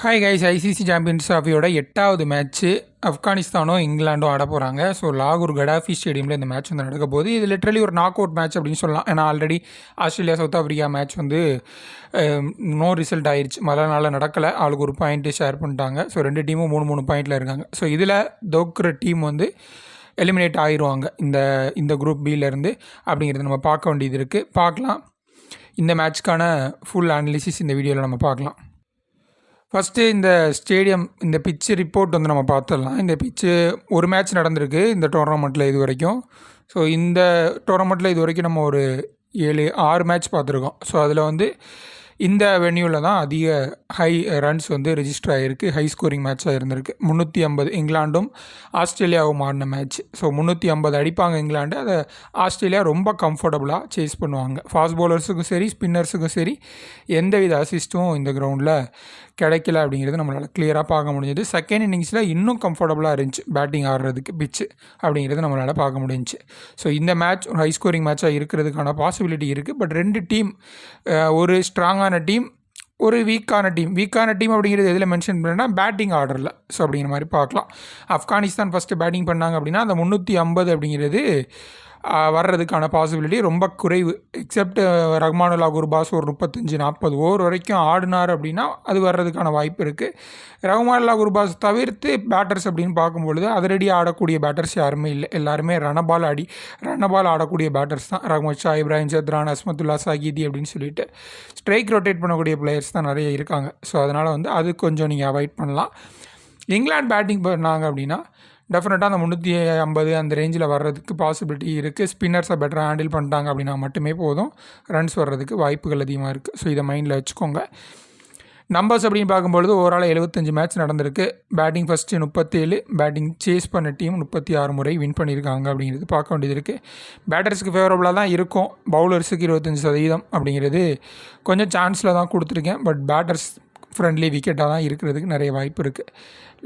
Hi guys, ICC champions ட்ராஃபியோட 8வது match ஆப்கானிஸ்தானும் இங்கிலாண்டும் ஆட போகிறாங்க. ஸோ லாகூர் கடாஃபி ஸ்டேடியமில் இந்த மேட்ச் வந்து நடக்க போகுது. இது லிட்ரலி ஒரு நாக் அவுட் மேட்ச் அப்படின்னு சொல்லலாம். ஏன்னா already Australia south Africa match வந்து நோ ரிசல்ட் ஆயிடுச்சு. மழை நாளில் நடக்கலை. ஆளுக்கு ஒரு பாயிண்ட்டு ஷேர் பண்ணிட்டாங்க. ஸோ 2 டீமும் 3 பாயிண்டில் இருக்காங்க. ஸோ இதில் தோக்குற டீம் வந்து எலிமினேட் ஆகிடுவாங்க இந்த குரூப் பியிலேருந்து அப்படிங்கிறது நம்ம பார்க்க வேண்டியது இருக்குது. பார்க்கலாம். இந்த மேட்ச்க்கான ஃபுல் அனாலிசிஸ் இந்த வீடியோவில் நம்ம பார்க்கலாம். ஃபஸ்ட்டு இந்த ஸ்டேடியம், இந்த பிச்சு ரிப்போர்ட் வந்து நம்ம பார்த்துடலாம். இந்த பிச்சு ஒரு மேட்ச் நடந்திருக்கு இந்த டோர்னமெண்ட்டில் இது வரைக்கும். ஸோ இந்த டோர்னமெண்ட்டில் இது வரைக்கும் நம்ம ஒரு 7-6 மேட்ச் பார்த்துருக்கோம். ஸோ அதில் வந்து இந்த வென்யூவில் தான் அதிக ஹை ரன்ஸ் வந்து ரெஜிஸ்டர் ஆகிருக்கு. ஹை ஸ்கோரிங் மேட்சாக இருந்திருக்கு. 350 இங்கிலாண்டும் ஆஸ்திரேலியாவும் ஆடின மேட்ச். ஸோ 350 அடிப்பாங்க இங்கிலாண்டு. அதை ஆஸ்திரேலியா ரொம்ப கம்ஃபர்டபுளாக சேஸ் பண்ணுவாங்க. ஃபாஸ்ட் பவுலர்ஸுக்கும் சரி, ஸ்பின்னர்ஸுக்கும் சரி, எந்தவித அசிஸ்ட்டும் இந்த கிரவுண்டில் கிடைக்கல அப்படிங்கிறது நம்மளால் கிளியராக பார்க்க முடிஞ்சது. செகண்ட் இன்னிங்ஸில் இன்னும் கம்ஃபர்டபுளாக இருந்துச்சு பேட்டிங் ஆடுறதுக்கு பிச்சு அப்படிங்கிறது நம்மளால் பார்க்க முடிஞ்சிச்சு. ஸோ இந்த மேட்ச் ஹை ஸ்கோரிங் மேட்சாக இருக்கிறதுக்கான பாசிபிலிட்டி இருக்குது. பட் 2 டீம், ஒரு ஸ்ட்ராங்கான டீம், ஒரு வீக்கான டீம் அப்படிங்கிறது எதில் மென்ஷன் பண்ணேன்னா பேட்டிங் ஆர்டரில். ஸோ அப்படிங்கிற மாதிரி பார்க்கலாம். ஆப்கானிஸ்தான் ஃபஸ்ட்டு பேட்டிங் பண்ணாங்க அப்படின்னா அந்த 350 அப்படிங்கிறது வர்றதுக்கான பாசிபிலிட்டி ரொம்ப குறைவு. எக்ஸப்ட் ரஹ்மானுல்லா குர்பாஸ் ஒரு 35-40 ஓவர் வரைக்கும் ஆடினார் அப்படின்னா அது வர்றதுக்கான வாய்ப்பு இருக்குது. ரஹ்மானுல்லா குர்பாஸ் தவிர்த்து பேட்டர்ஸ் அப்படின்னு பார்க்கும்பொழுது அதிரடி ஆடக்கூடிய பேட்டர்ஸ் யாருமே இல்லை. எல்லாருமே ரன்னபால் ஆடக்கூடிய பேட்டர்ஸ் தான். ரஹ்மத் ஷா, இப்ராஹிம் சத்ரான், அஸ்மத்துல்லா சாகிதி அப்படின்னு சொல்லிட்டு ஸ்ட்ரைக் ரொட்டேட் பண்ணக்கூடிய பிளேயர்ஸ் தான் நிறைய இருக்காங்க. ஸோ அதனால் வந்து அது கொஞ்சம் நீங்கள் அவாய்ட் பண்ணலாம். இங்கிலாந்து பேட்டிங் பண்ணாங்க அப்படின்னா டெஃபினட்டாக அந்த 350 அந்த ரேஞ்சில் வர்றதுக்கு பாசிபிலிட்டி இருக்குது. ஸ்பின்னர்ஸை பெட்டராக ஹேண்டில் பண்ணிட்டாங்க அப்படின்னா மட்டுமே போதும், ரன்ஸ் வர்றதுக்கு வாய்ப்புகள் அதிகமாக இருக்குது. ஸோ இதை மைண்டில் வச்சுக்கோங்க. நம்பர்ஸ் அப்படின்னு பார்க்கும்பொழுது ஓவரால் 75 மேட்ச் நடந்திருக்கு. பேட்டிங் ஃபஸ்ட்டு 37, பேட்டிங் சேஸ் பண்ண டீம் 36 முறை வின் பண்ணியிருக்காங்க அப்படிங்கிறது பார்க்க வேண்டியது இருக்குது. பேட்டர்ஸுக்கு ஃபேவரபுளாக தான் இருக்கும். பவுலர்ஸுக்கு 25% அப்படிங்கிறது கொஞ்சம் சான்ஸில் தான் கொடுத்துருக்கேன். பட் பேட்டர்ஸ் ஃப்ரெண்ட்லி விக்கெட்டாக தான் இருக்கிறதுக்கு நிறைய வாய்ப்பு இருக்குது.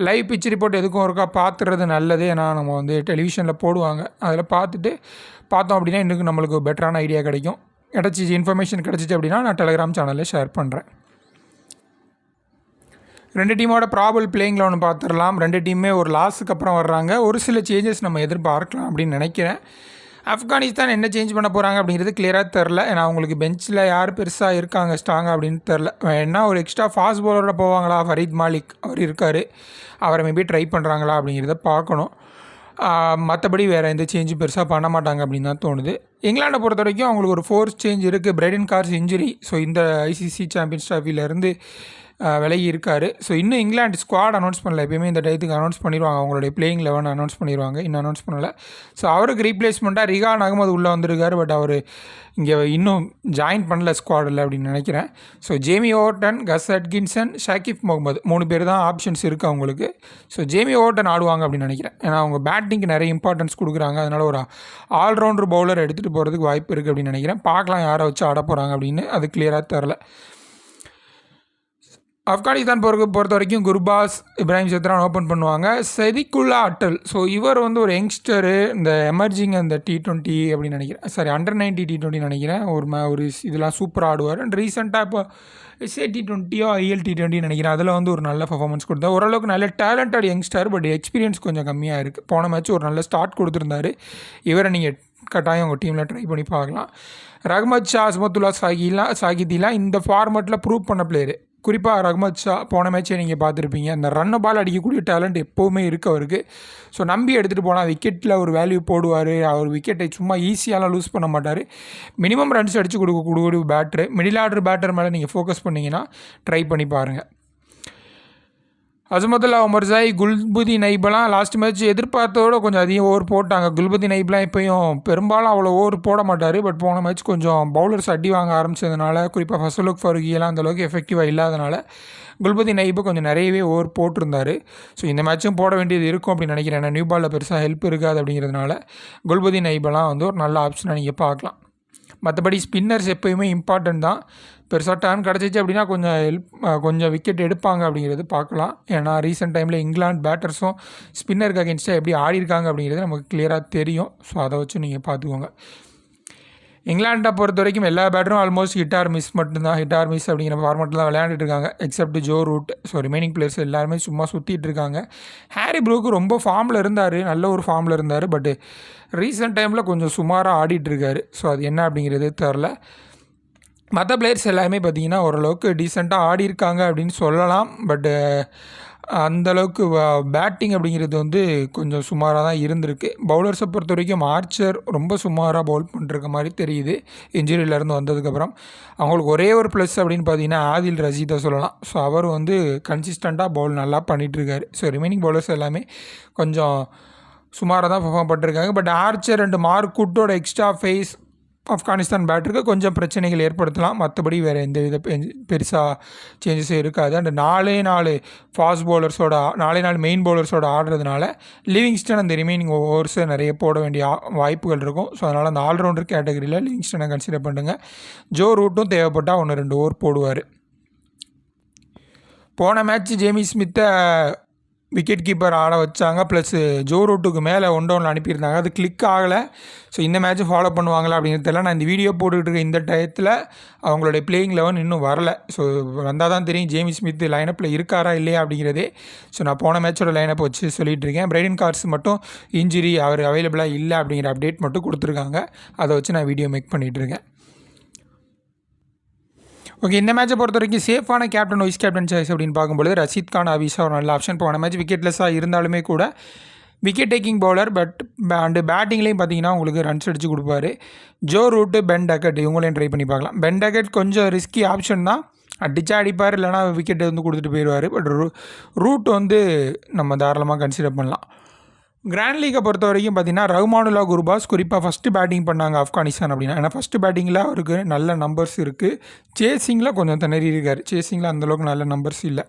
லைவ் பிச் ரிப்போர்ட் எதுக்கும் இருக்கா பார்த்துறது நல்லது. ஏன்னா நம்ம வந்து டெலிவிஷனில் போடுவாங்க, அதில் பார்த்தோம் அப்படின்னா இன்னும் நம்மளுக்கு பெட்டரான ஐடியா கிடைக்கும். இன்ஃபர்மேஷன் கிடச்சிச்சு அப்படின்னா நான் டெலிகிராம் சேனலில் ஷேர் பண்ணுறேன். 2 டீமோட ப்ராபல் பிளேயிங் 11 பார்த்துடலாம். 2 டீமுமே ஒரு லாஸுக்கு அப்புறம் வர்றாங்க. ஒரு சில சேஞ்சஸ் நம்ம எதிர்பார்க்கலாம் அப்படின்னு நினைக்கிறேன். ஆப்கானிஸ்தான் என்ன சேஞ்ச் பண்ண போகிறாங்க அப்படிங்கிறது கிளியராக தெரில. ஏன்னா அவங்களுக்கு பெஞ்சில் யார் பெருசாக இருக்காங்க ஸ்ட்ராங்காக அப்படின்னு தெரில. என்ன ஒரு எக்ஸ்ட்ரா ஃபாஸ்ட் பவுலரோட போவாங்களா? ஃபரீத் மாலிக் அவர் இருக்கார், அவரை மேபி ட்ரை பண்ணுறாங்களா அப்படிங்கிறத பார்க்கணும். மற்றபடி வேறு எந்த சேஞ்சும் பெருசாக பண்ண மாட்டாங்க அப்படின்னு தான் தோணுது. இங்கிலாண்டை பொறுத்த வரைக்கும் அவங்களுக்கு ஒரு ஃபோர்ஸ் சேஞ்ச் இருக்குது. Brydon Carse injury. ஸோ இந்த ஐசிசி சாம்பியன்ஸ் ட்ராஃபிலேருந்து விலகி இருக்கார். ஸோ இன்னும் இங்கிலாந்து ஸ்குவாட் அனௌன்ஸ் பண்ணல. எப்பயுமே இந்த டயத்துக்கு அனௌன்ஸ் பண்ணிடுவாங்க, அவங்களுடைய பிளேயிங் 11 அனௌன்ஸ் பண்ணிடுவாங்க. இன்னும் அனௌன்ஸ் பண்ணலை. ஸோ அவருக்கு ரீப்ளேஸ்மெண்ட்டாக ரிகான் அகமது உள்ளே வந்திருக்காரு. பட் அவர் இங்கே இன்னும் ஜாயின் பண்ணல ஸ்குவாடில் அப்படின்னு நினைக்கிறேன். So Jamie Overton, Gus Atkinson, Saqib Mahmood 3 பேர் தான் ஆப்ஷன்ஸ் இருக்குது அவங்களுக்கு. ஸோ ஜேமி ஓவர்டன் ஆடுவாங்க அப்படின்னு நினைக்கிறேன். ஏன்னா அவங்க பேட்டிங்க்கு நிறைய இம்பார்ட்டன்ஸ் கொடுக்குறாங்க. அதனால் ஒரு ஆல்ரவுண்டர் பவுலர் எடுத்துகிட்டு போகிறதுக்கு வாய்ப்பு இருக்குது அப்படின்னு நினைக்கிறேன். பார்க்கலாம் யாரை வச்சு ஆட போகிறாங்க அப்படின்னு, அது கிளியராக தெரில. ஆப்கானிஸ்தான் பொறுத்த வரைக்கும் குர்பாஸ், இப்ராஹிம் சத்ரான் ஓப்பன் பண்ணுவாங்க. சதிக்குல்லா அட்டல், ஸோ இவர் வந்து ஒரு யங்ஸ்டரு, இந்த எமர்ஜிங் அந்த T20 அப்படின்னு நினைக்கிறேன், சாரி அண்டர் 90 T20 நினைக்கிறேன். ஒரு இதெல்லாம் சூப்பராக ஆடுவார். அண்ட் ரீசெண்டாக இப்போ SA T20 IL T20 நினைக்கிறேன், அதில் வந்து ஒரு நல்ல பர்ஃபார்மன்ஸ் கொடுத்தா. ஓரளவுக்கு நல்ல டேலண்டட் யங்ஸ்டர், பட் எக்ஸ்பீரியன்ஸ் கொஞ்சம் கம்மியாக இருக்குது. போன மேட்ச் ஒரு நல்ல ஸ்டார்ட் கொடுத்துருந்தாரு. இவரை நீங்கள் கட்டாயம் உங்கள் டீமில் ட்ரை பண்ணி பார்க்கலாம். ரஹ்மத் ஷா, அஸ்மத்துல்லா சாகிதிலாம் இந்த ஃபார்மெட்டில் ப்ரூவ் பண்ண பிளேயரு. குறிப்பாக ரஹ்மத் ஷா போன மேட்சே நீங்கள் பார்த்துருப்பீங்க. அந்த ரன்னை பால் அடிக்கக்கூடிய டேலண்ட் எப்போவுமே இருக்குது அவருக்கு. ஸோ நம்பி எடுத்துகிட்டு போனால் விக்கெட்டில் ஒரு வேல்யூ போடுவார். அவர் விக்கெட்டை சும்மா ஈஸியாலாம் லூஸ் பண்ண மாட்டார். மினிமம் ரன்ஸ் அடித்து கொடுக்கக்கூடிய பேட்டரு. மிடில் ஆர்டர் பேட்டர் மேலே நீங்கள் ஃபோக்கஸ் பண்ணிங்கன்னா ட்ரை பண்ணி பாருங்கள். அஸ்மதுல்லா உமர்சாய், குல்புதீன் நைபெல்லாம் லாஸ்ட் மேட்ச் எதிர்பார்த்தோட கொஞ்சம் அதிகம் ஓவர் போட்டாங்க. குல்புதீன் நைபெல்லாம் இப்போயும் பெரும்பாலும் அவ்வளோ ஓவர் போட மாட்டார். பட் போன மேட்ச் கொஞ்சம் பவுலர்ஸ் அடி வாங்க ஆரம்பித்ததுனால, குறிப்பாக ஃபசலுக் ஃபருகியெல்லாம் அந்தளவுக்கு எஃபெக்டிவாக இல்லாதனால குல்புதீன் நைபு கொஞ்சம் நிறையவே ஓவர் போட்டிருந்தார். ஸோ இந்த மேட்சும் போட வேண்டியது இருக்கும் அப்படின்னு நினைக்கிறேன். ஏன்னா நியூ பாலில் பெருசாக ஹெல்ப் இருக்காது அப்படிங்கிறதுனால குல்புதீன் நைபெல்லாம் வந்து ஒரு நல்ல ஆப்ஷனாக நீங்கள் பார்க்கலாம். மற்றபடி ஸ்பின்னர்ஸ் எப்போயுமே இம்பார்ட்டன்ட் தான். பெருசாக டர்ன் கிடச்சிச்சு அப்படின்னா கொஞ்சம் விக்கெட் எடுப்பாங்க அப்படிங்கிறது பார்க்கலாம். ஏன்னா ரீசெண்ட் டைமில் இங்கிலாந்து பேட்டர்ஸும் ஸ்பின்னருக்கு அகேன்ஸ்டாக எப்படி ஆடிருக்காங்க அப்படிங்கிறது நமக்கு கிளியராக தெரியும். ஸோ அதை வச்சு நீங்கள் பார்த்துக்கோங்க. இங்கிலாண்டை பொறுத்த வரைக்கும் எல்லா பேட்டரும் ஆல்மோஸ்ட் ஹிட் ஆர் மிஸ் மட்டும்தான், ஹிட் ஆர் மிஸ் அப்படிங்கிற ஃபார்மெட்டில் தான் விளையாண்டுட்டு இருக்காங்க, except Joe Root. So remaining players எல்லாருமே சும்மா சுற்றிட்டு இருக்காங்க. ஹாரி ப்ரூக்கு ரொம்ப ஃபார்மில் இருந்தார், நல்ல ஒரு ஃபார்மில் இருந்தார். பட் ரீசெண்ட் டைமில் கொஞ்சம் சுமாராக ஆடிட்டுருக்காரு. ஸோ அது என்ன அப்படிங்கிறது தெரில. மற்ற பிளேயர்ஸ் எல்லாமே பார்த்திங்கன்னா ஓரளவுக்கு டீசெண்டாக ஆடி இருக்காங்க அப்படின்னு சொல்லலாம். பட்டு அந்தளவுக்கு பேட்டிங் அப்படிங்கிறது வந்து கொஞ்சம் சுமாராக தான் இருந்திருக்கு. பவுலர்ஸை பொறுத்த வரைக்கும் ஆர்ச்சர் ரொம்ப சுமாராக பவுல் பண்ணிருக்க மாதிரி தெரியுது இன்ஜுரியிலேருந்து வந்ததுக்கப்புறம். அவங்களுக்கு ஒரே ஒரு ப்ளஸ் அப்படின்னு பார்த்தீங்கன்னா ஆதில் ரஷீதை சொல்லலாம். ஸோ அவர் வந்து கன்சிஸ்டண்ட்டாக பவுல் நல்லா பண்ணிகிட்ருக்காரு. ஸோ ரிமைனிங் பவுலர்ஸ் எல்லாமே கொஞ்சம் சுமாராக தான் பெர்ஃபார்ம் பண்ணிருக்காங்க. பட் ஆர்ச்சர் அண்ட் மார்க் குட்டோட எக்ஸ்ட்ரா ஃபேஸ் ஆப்கானிஸ்தான் பேட்டருக்கு கொஞ்சம் பிரச்சனைகள் ஏற்படுத்தலாம். மற்றபடி வேறு எந்த வித பெருசாக சேஞ்சஸும் இருக்காது. அண்ட் 4 ஃபாஸ்ட் பவுலர்ஸோட 4 மெயின் பவுலர்ஸோட ஆடுறதுனால லிவிங்ஸ்டன் அந்த ரிமைனிங் ஓவர்ஸை நிறைய போட வேண்டிய வாய்ப்புகள் இருக்கும். ஸோ அதனால் அந்த ஆல்ரவுண்டர் கேட்டகரியில் லிவிங்ஸ்டனை கன்சிடர் பண்ணுங்கள். ஜோ ரூட்டும் தேவைப்பட்டால் 1-2 ஓவர் போடுவார். போன மேட்ச் ஜேமி ஸ்மித்தை விக்கெட் கீப்பர் ஆட வச்சாங்க, ப்ளஸ் ஜோ ரூட்டுக்கு மேலே 1 டவுனில் அனுப்பியிருந்தாங்க. அது கிளிக் ஆகலை. ஸோ இந்த மேட்ச்சை ஃபாலோ பண்ணுவாங்களா அப்படிங்கிறதுல நான் இந்த வீடியோ போட்டுக்கிட்டு இருக்க இந்த டயத்தில் அவங்களுடைய பிளேயிங் 11 இன்னும் வரல. ஸோ வந்தால் தான் தெரியும் ஜேமி ஸ்மித் லைனப்பில் இருக்காரா இல்லையா அப்படிங்கிறதே. ஸோ நான் போன மேட்சோட லைனப் வச்சு சொல்லிகிட்டு இருக்கேன். பிரைடன் கார்ஸ் மட்டும் இன்ஜுரி, அவர் அவைலபிளாக இல்லை அப்படிங்கிற அப்டேட் மட்டும் கொடுத்துருக்காங்க. அதை வச்சு நான் வீடியோ மேக் பண்ணிகிட்ருக்கேன். ஓகே, இந்த மேட்சை பொறுத்த வரைக்கும் சேஃபான கேப்டன் வைஸ் கேப்டன் சாய்ஸ் அப்படின்னு பார்க்கும்போது ரஷீத் கான் ஆவிஷா ஒரு நல்ல ஆப்ஷன். போன மேட்ச் விக்கெட்லெஸ்ஸாக இருந்தாலுமே கூட wicket taking bowler. But and பேட்டிங்லேயும் பார்த்தீங்கன்னா உங்களுக்கு ரன்ஸ் அடித்து கொடுப்பாரு. ஜோ ரூட்டு, பென் டக்கெட் இவங்களையும் ட்ரை பண்ணி பார்க்கலாம். பென் டக்கெட் கொஞ்சம் ரிஸ்கி ஆப்ஷன் தான், அடித்தா அடிப்பார், இல்லைனா விக்கெட் வந்து கொடுத்துட்டு போயிடுவார். பட் ரூட் வந்து நம்ம தாராளமாக கன்சிடர் பண்ணலாம். கிராண்ட் லீகை பொறுத்த வரைக்கும் பார்த்திங்கன்னா ரஹ்மானுல்லா குர்பாஸ் குறிப்பாக ஃபஸ்ட்டு பேட்டிங் பண்ணாங்க ஆப்கானிஸ்தான் அப்படின்னா. ஏன்னா ஃபஸ்ட்டு பேட்டிங்கில் அவருக்கு நல்ல நம்பர்ஸ் இருக்குது. சேசிங்கில் கொஞ்சம் திணறி இருக்கார். சேசிங்கில் அந்தளவுக்கு நல்ல நம்பர்ஸ் இல்லை.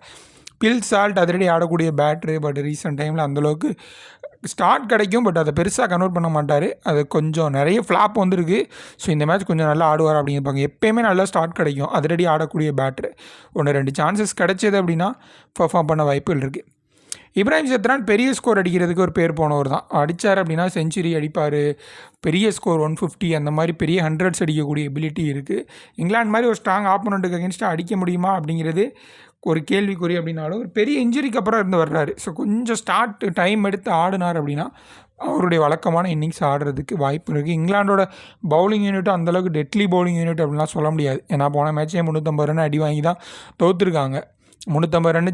பில் சால்ட் அதிரடி ஆடக்கூடிய பேட்ரு. பட் ரீசெண்ட் டைமில் அந்தளவுக்கு ஸ்டார்ட் கிடைக்கும், பட் அதை பெருசாக கன்வெர்ட் பண்ண மாட்டார். அது கொஞ்சம் நிறைய ஃப்ளாப் வந்துருக்கு. ஸோ இந்த மேட்ச் கொஞ்சம் நல்லா ஆடுவார் அப்படிங்கிறப்பாங்க. எப்போயுமே நல்லா ஸ்டார்ட் கிடைக்கும் அதிரடி ஆடக்கூடிய பேட்ரு. 1-2 சான்சஸ் கிடைச்சது அப்படின்னா பர்ஃபார்ம் பண்ண வாய்ப்புகள் இருக்குது. இப்ராஹிம் சத்ரான் பெரிய ஸ்கோர் அடிக்கிறதுக்கு ஒரு பேர் போனவர் தான். அடித்தார் அப்படின்னா செஞ்சுரி அடிப்பார், பெரிய ஸ்கோர் 150 அந்த மாதிரி பெரிய 100s அடிக்கக்கூடிய எபிலிட்டி இருக்குது. இங்கிலாந்து மாதிரி ஒரு ஸ்ட்ராங் ஆப்போனண்ட்டுக்கு அகேன்ஸ்டாக அடிக்க முடியுமா அப்படிங்கிறது ஒரு கேள்விக்குறி. அப்படின்னாலும் ஒரு பெரிய இன்ஜுரிக்கு அப்புறம் இருந்து வர்றாரு. ஸோ கொஞ்சம் ஸ்டார்ட் டைம் எடுத்து ஆடினார் அப்படின்னா அவருடைய வழக்கமான இன்னிங்ஸ் ஆடுறதுக்கு வாய்ப்பு இருக்குது. இங்கிலாண்டோட பவுலிங் யூனிட்டும் அந்தளவுக்கு டெட்லி பவுலிங் யூனிட் அப்படின்லாம் சொல்ல முடியாது. ஏன்னா போன மேட்ச்சே 350 ரன் அடி வாங்கி தான் தோற்றுருக்காங்க. 350 ரன்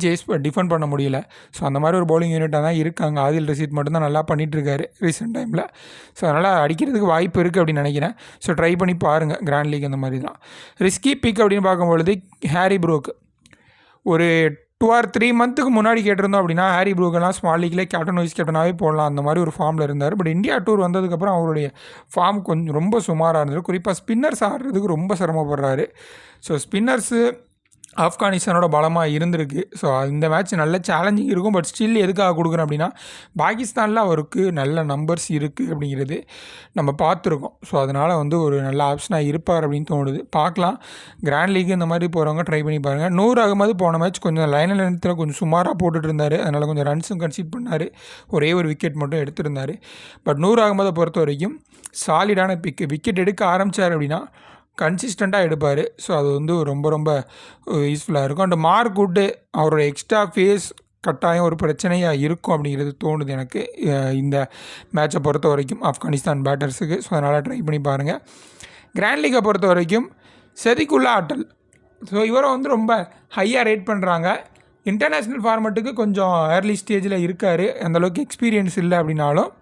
டிஃபெண்ட் பண்ண முடியல. ஸோ அந்த மாதிரி ஒரு பவுலிங் யூனிட்டாக தான் இருக்காங்க. ஆதில் ரஷீத் மட்டும்தான் நல்லா பண்ணிகிட்ருக்காரு ரீசெண்ட் டைமில். ஸோ அதனால் அடிக்கிறதுக்கு வாய்ப்பு இருக்குது அப்படின்னு நினைக்கிறேன். ஸோ ட்ரை பண்ணி பாருங்கள். கிராண்ட் லீக் அந்த மாதிரி தான். ரிஸ்கி பிக் அப்படின்னு பார்க்கும்பொழுது ஹாரி ப்ரூக் ஒரு 2 or 3 மந்த்துக்கு முன்னாடி கேட்டிருந்தோம் அப்படின்னா ஹாரி ப்ரூக்கெல்லாம் ஸ்மால் லீக்லேயே கேப்டன் வைஸ் கேப்டனாகவே போடலாம், அந்த மாதிரி ஒரு ஃபார்மில் இருந்தார். பட் இந்தியா டூர் வந்ததுக்கப்புறம் அவருடைய ஃபார்ம் கொஞ்சம் ரொம்ப சுமாராக இருந்தது. குறிப்பாக ஸ்பின்னர்ஸ் ஆடுறதுக்கு ரொம்ப சிரமப்படுறாரு. ஸோ ஸ்பின்னர்ஸு ஆப்கானிஸ்தானோட பலமாக இருந்திருக்கு. ஸோ இந்த மேட்ச் நல்ல சேலஞ்சிங் இருக்கும். பட் ஸ்டில் எதுக்காக கொடுக்குறேன் அப்படின்னா பாகிஸ்தானில் அவருக்கு நல்ல நம்பர்ஸ் இருக்குது அப்படிங்கிறது நம்ம பார்த்துருக்கோம். ஸோ அதனால் வந்து ஒரு நல்ல ஆப்ஷனாக இருப்பார் அப்படின்னு தோணுது. பார்க்கலாம். கிராண்ட் லீக் இந்த மாதிரி போகிறவங்க ட்ரை பண்ணி பாருங்கள். நூர் அகமது போன மேட்ச் கொஞ்சம் லைனில் நேரத்தில் கொஞ்சம் சுமாராக போட்டுட்டு இருந்தார். அதனால் கொஞ்சம் ரன்ஸும் கன்சிட் பண்ணார். ஒரே ஒரு விக்கெட் மட்டும் எடுத்திருந்தார். பட் நூர் அகமதை பொறுத்த வரைக்கும் சாலிடான பிக்கு. விக்கெட் எடுக்க ஆரம்பித்தார் அப்படின்னா கன்சிஸ்டண்ட்டாக எடுப்பார். ஸோ அது வந்து ரொம்ப ரொம்ப யூஸ்ஃபுல்லாக இருக்கும். அண்ட் மார்க் வுட்டு அவரோட எக்ஸ்ட்ரா ஃபேஸ் கட்டாயம் ஒரு பிரச்சனையாக இருக்கும் அப்படிங்கிறது தோணுது எனக்கு இந்த மேட்சை பொறுத்த வரைக்கும் ஆப்கானிஸ்தான் பேட்டர்ஸுக்கு. ஸோ அதனால் ட்ரை பண்ணி பாருங்கள். கிராண்ட் லீகை பொறுத்த வரைக்கும் செதிக்குல்லா ஆட்டல். ஸோ இவரை வந்து ரொம்ப ஹையாக ரேட் பண்ணுறாங்க. இன்டர்நேஷ்னல் ஃபார்மெட்டுக்கு கொஞ்சம் ஏர்லி ஸ்டேஜில் இருக்கார். அந்தளவுக்கு எக்ஸ்பீரியன்ஸ் இல்லை அப்படின்னாலும்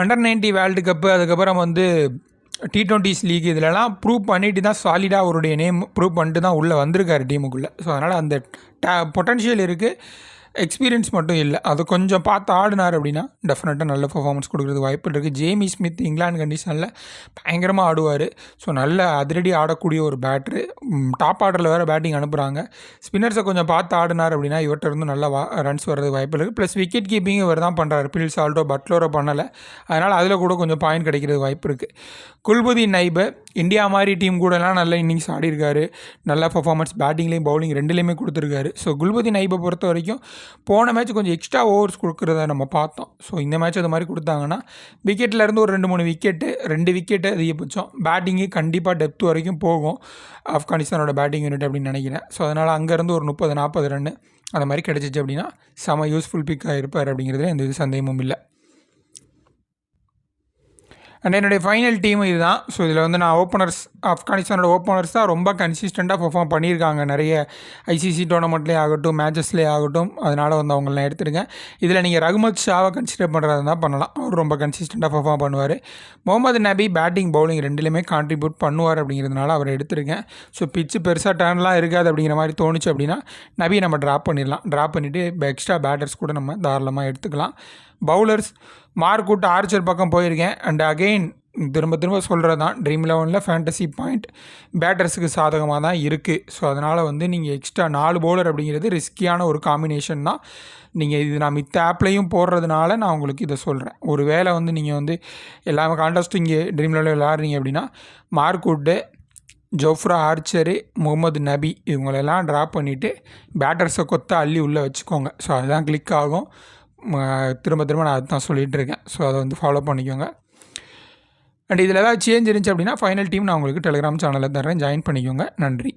அண்டர் 90 வேர்ல்டு கப்பு, அதுக்கப்புறம் வந்து T20s லீக் இதிலலாம் ப்ரூவ் பண்ணிட்டு தான் சாலிடாக அவருடைய நேம் ப்ரூவ் பண்ணிட்டு தான் உள்ளே வந்திருக்காரு டீமுக்குள்ளே. ஸோ அதனால் அந்த பொட்டன்ஷியல் இருக்குது, எக்ஸ்பீரியன்ஸ் மட்டும் இல்லை. அது கொஞ்சம் பார்த்து ஆடினார் அப்படின்னா டெஃபினட்டாக நல்ல பர்ஃபார்மன்ஸ் கொடுக்குறது வாய்ப்பு இருக்குது. ஜேமி ஸ்மித் இங்கிலாந்து கண்டிஷனில் பயங்கரமாக ஆடுவார். ஸோ நல்ல அதிரடி ஆடக்கூடிய ஒரு பேட்ரு. டாப் ஆர்டரில் வேறு பேட்டிங் அனுப்புகிறாங்க. ஸ்பின்னர்ஸை கொஞ்சம் பார்த்து ஆடினார் அப்படின்னா இவர்கிட்ட இருந்து நல்லா ரன்ஸ் வர்றது வாய்ப்பு இருக்குது. ப்ளஸ் விக்கெட் கீப்பிங் இவர் தான் பண்ணுறாரு. பில் சால்ட்டோ பட்லரோ பண்ணலை. அதனால் அதில் கூட கொஞ்சம் பாயிண்ட் கிடைக்கிறது வாய்ப்பு இருக்குது. குல்புதீன் நைபு இந்தியா மாதிரி டீம் கூடலாம் நல்ல இன்னிங்ஸ் ஆடிருக்காரு. நல்ல பர்ஃபார்மன்ஸ் பேட்டிங்லேயும் பவுலிங் ரெண்டுலேயுமே கொடுத்துருக்காரு. ஸோ குல்புதீன் நைபை பொறுத்த வரைக்கும் போன மேட்ச் கொஞ்சம் எக்ஸ்ட்ரா ஓவர்ஸ் கொடுக்குறத நம்ம பார்த்தோம். ஸோ இந்த மேட்ச் அது மாதிரி கொடுத்தாங்கன்னா விக்கெட்லேருந்து ஒரு 2-3 விக்கெட்டு 2 விக்கெட்டு அதிகபட்சம். பேட்டிங்கு கண்டிப்பாக டெப்த் வரைக்கும் போகும் ஆப்கானிஸ்தானோட பேட்டிங் யூனிட் அப்படின்னு நினைக்கிறேன். ஸோ அதனால் அங்கேருந்து ஒரு 30-40 ரன்னு அந்த மாதிரி கிடச்சிச்சு அப்படின்னா செம யூஸ்ஃபுல் பிக்காக இருப்பார் அப்படிங்கிறதுல எந்த இது சந்தேகமும் இல்லை. அண்ட் என்னுடைய ஃபைனல் டீம் இதுதான். ஸோ இதில் வந்து நான் ஓப்பனர்ஸ் ஆப்கானிஸ்தானோட ஓப்பனர்ஸ் தான் ரொம்ப கன்சிஸ்டண்ட்டாக பெர்ஃபார்ம் பண்ணியிருக்காங்க நிறைய ஐசிசி டோர்னமெண்ட்லேயே ஆகட்டும் மேட்சஸ்லேயே ஆகட்டும். அதனால் வந்து அவங்கள நான் எடுத்துருக்கேன். இதில் நீங்கள் ரஹ்மத் ஷாவை கன்சிடர் பண்ணுறதா தான் பண்ணலாம். அவர் ரொம்ப கன்சிஸ்டண்ட்டாக பெர்ஃபார்ம் பண்ணுவார். முகமது நபி பேட்டிங் பவுலிங் ரெண்டுலேயுமே கான்ட்ரிபியூட் பண்ணுவார் அப்படிங்கிறதுனால அவர் எடுத்திருக்கேன். ஸோ பிச்சு பெருசாக டர்ன்லாம் இருக்காது அப்படிங்கிற மாதிரி தோணுச்சு அப்படின்னா நபி நம்ம ட்ராப் பண்ணிடலாம். ட்ராப் பண்ணிவிட்டு எக்ஸ்ட்ரா பேட்டர்ஸ் கூட நம்ம தாராளமாக எடுத்துக்கலாம். பவுலர்ஸ் மார்க்வுட் ஆர்ச்சர் பக்கம் போயிருக்கேன். அண்ட் அகெயின் திரும்ப சொல்கிறது தான், ட்ரீம் 11 ஃபேண்டசி பாயிண்ட் பேட்டர்ஸுக்கு சாதகமாக தான் இருக்குது. ஸோ அதனால் வந்து நீங்கள் எக்ஸ்ட்ரா 4 பவுலர் அப்படிங்கிறது ரிஸ்கியான ஒரு காம்பினேஷன் தான். நீங்கள் இது நான் மித்த ஆப்லேயும் போடுறதுனால நான் உங்களுக்கு இதை சொல்கிறேன். ஒரு வேளை வந்து நீங்கள் வந்து எல்லாமே கான்டெஸ்ட்டும் இங்கே ட்ரீம் 11 விளாட்றீங்க அப்படின்னா மார்க்வுட்டு, ஜோஃப்ரா ஆர்ச்சரு, முகமது நபி இவங்களெல்லாம் ட்ராப் பண்ணிவிட்டு பேட்டர்ஸை கொத்த அள்ளி உள்ளே வச்சுக்கோங்க. ஸோ அதுதான் கிளிக் ஆகும். திரும்ப நான் அதுதான் சொல்லிகிட்டு இருக்கேன். ஸோ அதை வந்து ஃபாலோ பண்ணிக்கோங்க. அண்ட் இதில் ஏதாவது சேஞ்ச் இருந்துச்சு அப்படின்னா ஃபைனல் டீம் நான் உங்களுக்கு டெலிகிராம் சேனலில் தரேன், ஜாயின் பண்ணிக்கோங்க. நன்றி.